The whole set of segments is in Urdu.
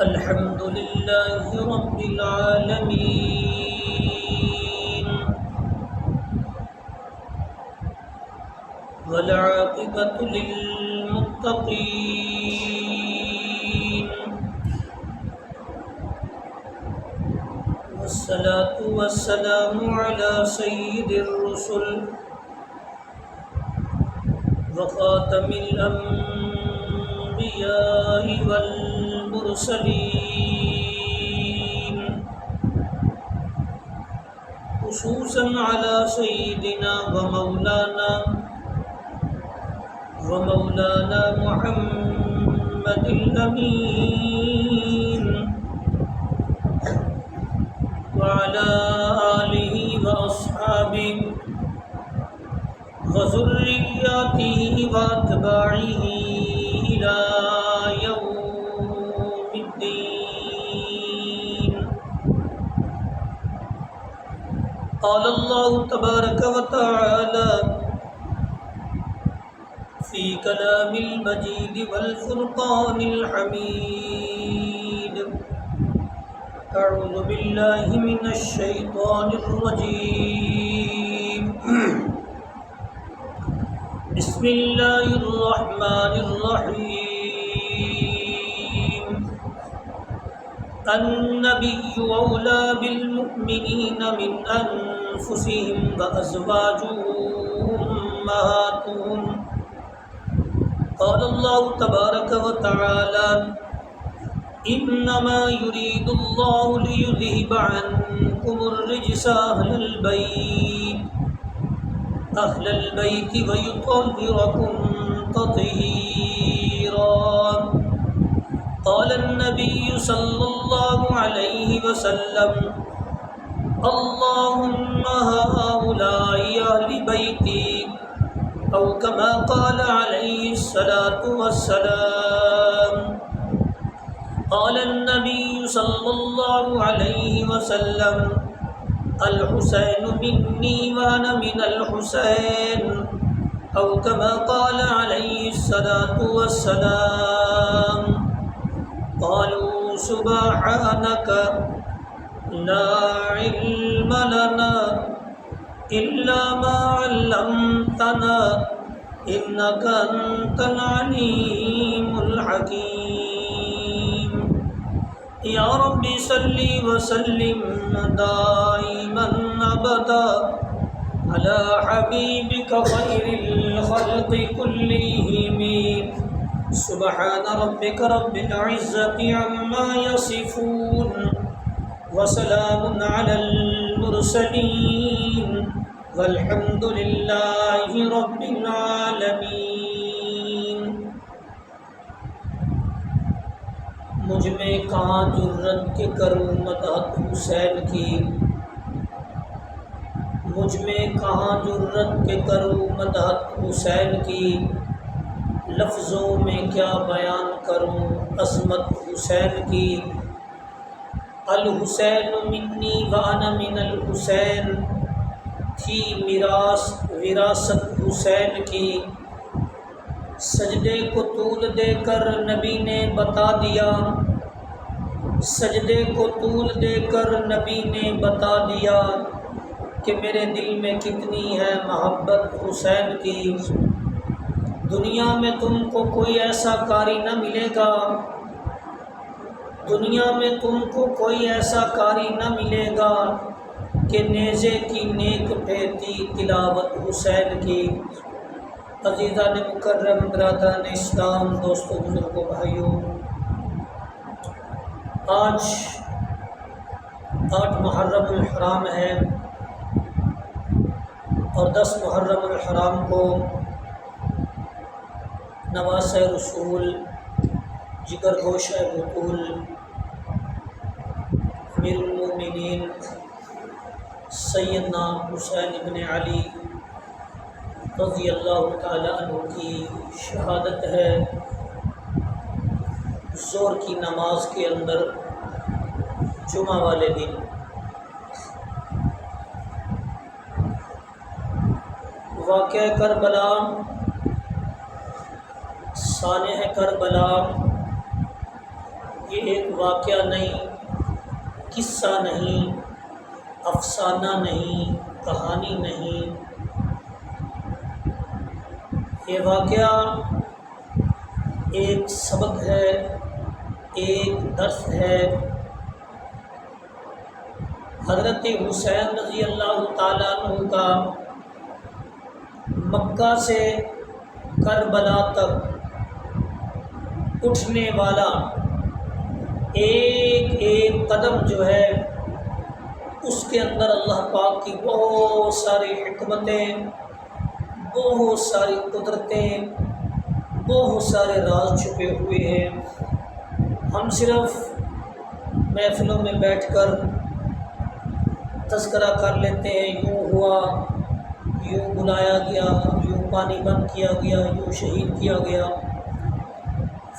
الحمد لله رب العالمين والعاقبة للمتقين والصلاة والسلام على سيد الرسل وخاتم الأنبياء والمرسلين خصوصا على سيدنا ومولانا محمد الأمين وعلى آله وأصحابه وذرياته واتباعه إلى يوم الدين. قال الله تبارك وتعالى في كلام المجيد والفرقان الحميد: أعوذ بالله من الشيطان الرجيم. بسم الله الرحمن الرحيم. النبي أولى بالمؤمنين من أنفسهم وأزواجه أمهاتهم. قال الله تبارك وتعالى: إنما يريد الله ليذهب عنكم الرجس أهل البيت ويطهركم تطهيرا. قال النبي صلى الله عليه وسلم: اللهم هؤلاء أهل بيتي، أو كما قال عليه الصلاة والسلام. قال النبي صلى الله عليه وسلم: الحسين مني وأنا من الحسين، أو كما قال عليه الصلاة والسلام. قالوا سبحانك لا علم لنا إلا ما علمتنا إنك أنت العليم الحكيم. يا رب صل وسلم دائما أبدا على حبيبك خير الخلق كلهم. سبحان ربك رب العزة عما يصفون وسلام على المرسلين والحمد لله رب العالمين. مجھ میں کہاں جرت کہ کروں مدحت حسین کی، مجھ میں کہاں جرت کہ کروں مدحت حسین کی، لفظوں میں کیا بیان کروں عظمت حسین کی. الحسین منی وانا من الحسین، تھی میراث وراثت حسین کی. سجدے کو طول دے کر نبی نے بتا دیا، سجدے کو طول دے کر نبی نے بتا دیا کہ میرے دل میں کتنی ہے محبت حسین کی. دنیا میں تم کو کوئی ایسا قاری نہ ملے گا، دنیا میں تم کو کوئی ایسا قاری نہ ملے گا کہ نیزے کی نیک پھیرتی تلاوت حسین کی. عزیزان مکرم، برادران اسلام، دوستوں، بزرگوں، بھائیوں، آج 8 محرم الحرام ہے اور 10 محرم الحرام کو نواسۂ رسول، جگر گوشہ بطول، امیر المومنین سیدنا حسین ابن علی رضی اللہ تعالی عنہ کی شہادت ہے. ظہر کی نماز کے اندر جمعہ والے دن واقعہ کربلا، سانحہ کربلا، یہ ایک واقعہ نہیں، قصہ نہیں، افسانہ نہیں، کہانی نہیں، یہ واقعہ ایک سبق ہے، ایک درس ہے۔ حضرت حسین رضی اللہ تعالیٰ عنہ کا مکہ سے کربلا تک اٹھنے والا ایک ایک قدم جو ہے، اس کے اندر اللہ پاک کی بہت ساری حکمتیں، بہت ساری قدرتیں، بہت سارے راز چھپے ہوئے ہیں۔ ہم صرف محفلوں میں بیٹھ کر تذکرہ کر لیتے ہیں، یوں ہوا، یوں بلایا گیا، یوں پانی بند کیا گیا، یوں شہید کیا گیا۔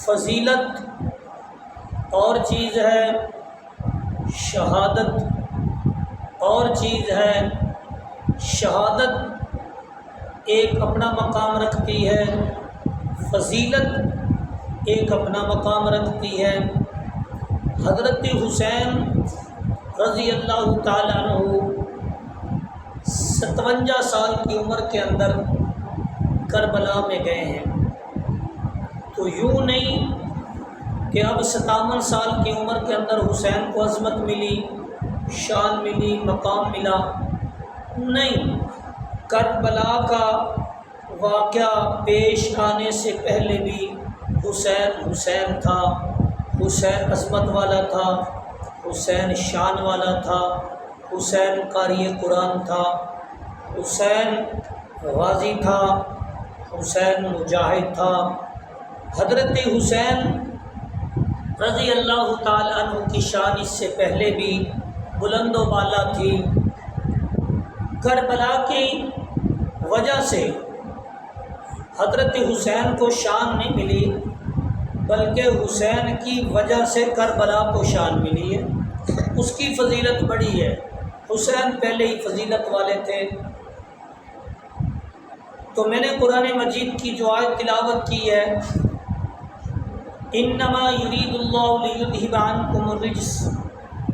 فضیلت اور چیز ہے، شہادت اور چیز ہے۔ شہادت ایک اپنا مقام رکھتی ہے، فضیلت ایک اپنا مقام رکھتی ہے۔ حضرت حسین رضی اللہ تعالیٰ عنہ 57 سال کی عمر کے اندر کربلا میں گئے ہیں، تو یوں نہیں کہ اب 57 سال کی عمر کے اندر حسین کو عظمت ملی، شان ملی، مقام ملا، نہیں۔ کربلا کا واقعہ پیش آنے سے پہلے بھی حسین حسین تھا، حسین عظمت والا تھا، حسین شان والا تھا، حسین قاری قرآن تھا، حسین غازی تھا، حسین مجاہد تھا۔ حضرت حسین رضی اللہ تعالیٰ عنہ کی شان اس سے پہلے بھی بلند و بالا تھی۔ کربلا کی وجہ سے حضرت حسین کو شان نہیں ملی، بلکہ حسین کی وجہ سے کربلا کو شان ملی ہے، اس کی فضیلت بڑی ہے۔ حسین پہلے ہی فضیلت والے تھے۔ تو میں نے قرآن مجید کی جو آیت تلاوت کی ہے، انما یرید اللہ لیذھب عنکم الرجس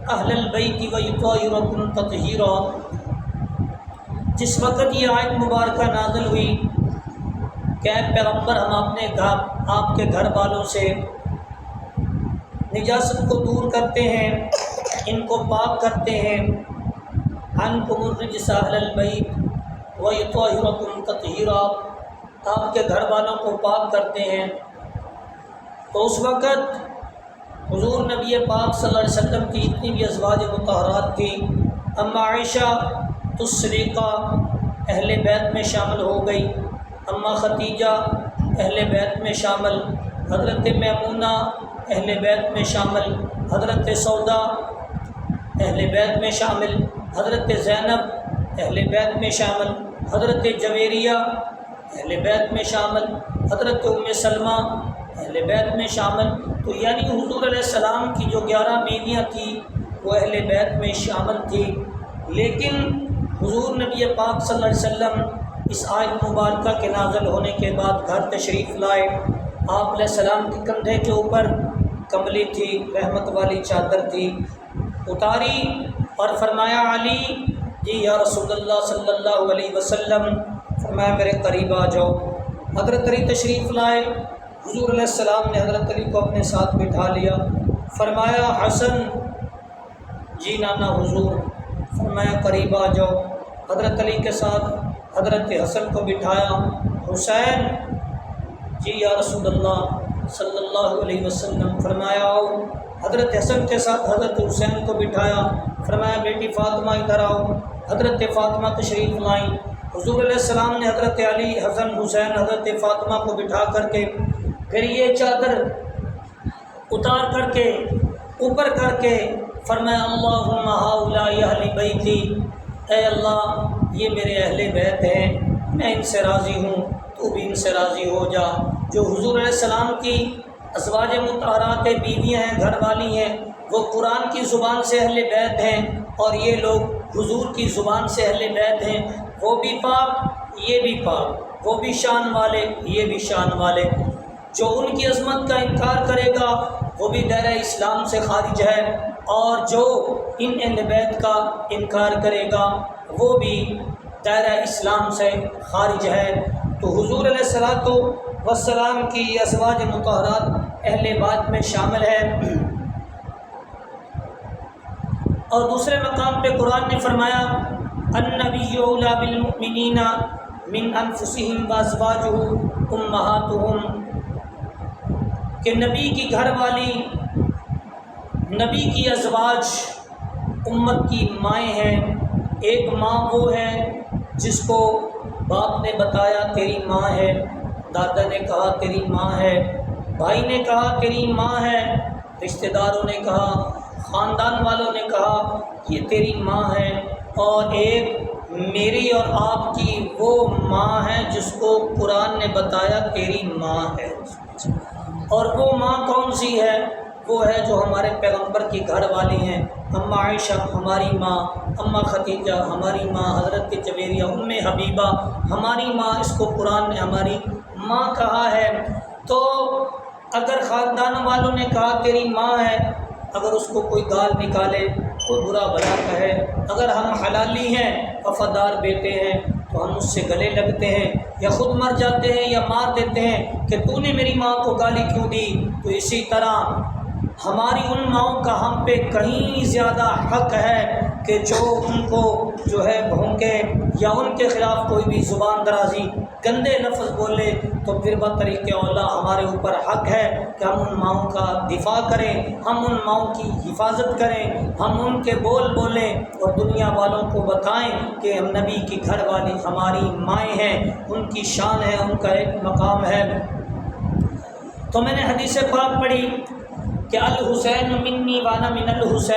اہل البیت ویطہرکم تطہیرا، جس وقت یہ آیت مبارکہ نازل ہوئی کہ اے پیغمبر، ہم اپنے آپ کے گھر والوں سے نجاست کو دور کرتے ہیں، ان کو پاک کرتے ہیں۔ عنکم الرجس اہل البیت ویطہرکم تطہیرا، آپ کے گھر والوں کو پاک کرتے ہیں۔ تو اس وقت حضور نبی پاک صلی اللہ علیہ وسلم کی جتنی بھی ازواج مطہرات تھی، اما عائشہ صدیقہ اہل بیت میں شامل ہو گئی، اما ختیجہ اہل بیت میں شامل، حضرت میمونہ اہل بیت میں شامل، حضرت سودا اہل بیت میں شامل، حضرت زینب اہل بیت میں شامل، حضرت جویریہ اہل بیت میں شامل، حضرت ام سلمہ اہل بیت میں شامل۔ تو یعنی حضور علیہ السلام کی جو 11 بیویاں تھیں وہ اہل بیت میں شامل تھی۔ لیکن حضور نبی پاک صلی اللہ علیہ وسلم اس آیت مبارکہ کے نازل ہونے کے بعد گھر تشریف لائے۔ آپ علیہ السلام کے کندھے کے اوپر کملی تھی، رحمت والی چادر تھی، اتاری اور فرمایا علی جی یا رسول اللہ صلی اللہ علیہ وسلم، فرمایا میرے قریب آ جاؤ۔ حضرت علی تشریف لائے، حضور علیہ السلام نے حضرت علی کو اپنے ساتھ بٹھا لیا، فرمایا حسن جی نانا حضور، فرمایا قریب آ جاؤ۔ حضرت علی کے ساتھ حضرت حسن کو بٹھایا، حسین جی یا رسول اللہ صلی اللہ علیہ وسلم، فرمایا آؤ۔ حضرت حسن کے ساتھ حضرت حسین کو بٹھایا، فرمایا بیٹی فاطمہ ادھر آؤ۔ حضرت فاطمہ تشریف لائیں، حضور علیہ السلام نے حضرت علی، حسن، حسین، حضرت فاطمہ کو بٹھا کر کے پھر یہ چادر اتار کر کے اوپر کر کے فرمایا اللہم ہؤلاء اہل بیتی، اے اللہ یہ میرے اہل بیت ہیں، میں ان سے راضی ہوں، تو بھی ان سے راضی ہو جا۔ جو حضور علیہ السلام کی ازواج مطہرات بیویاں ہیں، گھر والی ہیں، وہ قرآن کی زبان سے اہل بیت ہیں، اور یہ لوگ حضور کی زبان سے اہل بیت ہیں۔ وہ بھی پاک، یہ بھی پاک، وہ بھی شان والے، یہ بھی شان والے۔ جو ان کی عظمت کا انکار کرے گا وہ بھی دائرہ اسلام سے خارج ہے، اور جو ان اہل بیت کا انکار کرے گا وہ بھی دائرہ اسلام سے خارج ہے۔ تو حضور علیہ الصلوۃ والسلام کی ازواج مطہرات اہل بیت میں شامل ہے۔ اور دوسرے مقام پہ قرآن نے فرمایا النبی اولی بالمؤمنین من انفسہم وازواجہ امہاتہم، کہ نبی کی گھر والی، نبی کی ازواج امت کی مائیں ہیں۔ ایک ماں وہ ہے جس کو باپ نے بتایا تیری ماں ہے، دادا نے کہا تیری ماں ہے، بھائی نے کہا تیری ماں ہے، رشتہ داروں نے کہا، خاندان والوں نے کہا یہ تیری ماں ہے، اور ایک میری اور آپ کی وہ ماں ہے جس کو قرآن نے بتایا تیری ماں ہے۔ اور وہ ماں کون سی ہے؟ وہ ہے جو ہمارے پیغمبر کی گھر والی ہیں، اماں عائشہ ہماری ماں، اماں خدیجہ ہماری ماں، حضرت جویریہ ام حبیبہ ہماری ماں، اس کو قرآن نے ہماری ماں کہا ہے۔ تو اگر خاندان والوں نے کہا تیری ماں ہے، اگر اس کو کوئی گال نکالے، کوئی برا بھلا کہے، اگر ہم حلالی ہیں، وفادار بیٹے ہیں، تو ہم اس سے گلے لگتے ہیں یا خود مر جاتے ہیں یا مار دیتے ہیں کہ تو نے میری ماں کو گالی کیوں دی۔ تو اسی طرح ہماری ان ماؤں کا ہم پہ کہیں زیادہ حق ہے کہ جو ان کو جو ہے بھونکے یا ان کے خلاف کوئی بھی زبان درازی گندے لفظ بولے، تو پھر بطریق اولا ہمارے اوپر حق ہے کہ ہم ان ماؤں کا دفاع کریں، ہم ان ماؤں کی حفاظت کریں، ہم ان کے بول بولیں اور دنیا والوں کو بتائیں کہ ہم نبی کی گھر والی ہماری مائیں ہیں، ان کی شان ہے، ان کا ایک مقام ہے۔ تو میں نے حدیث پاک پڑھی کہ الحسین منی وانا من الحسین،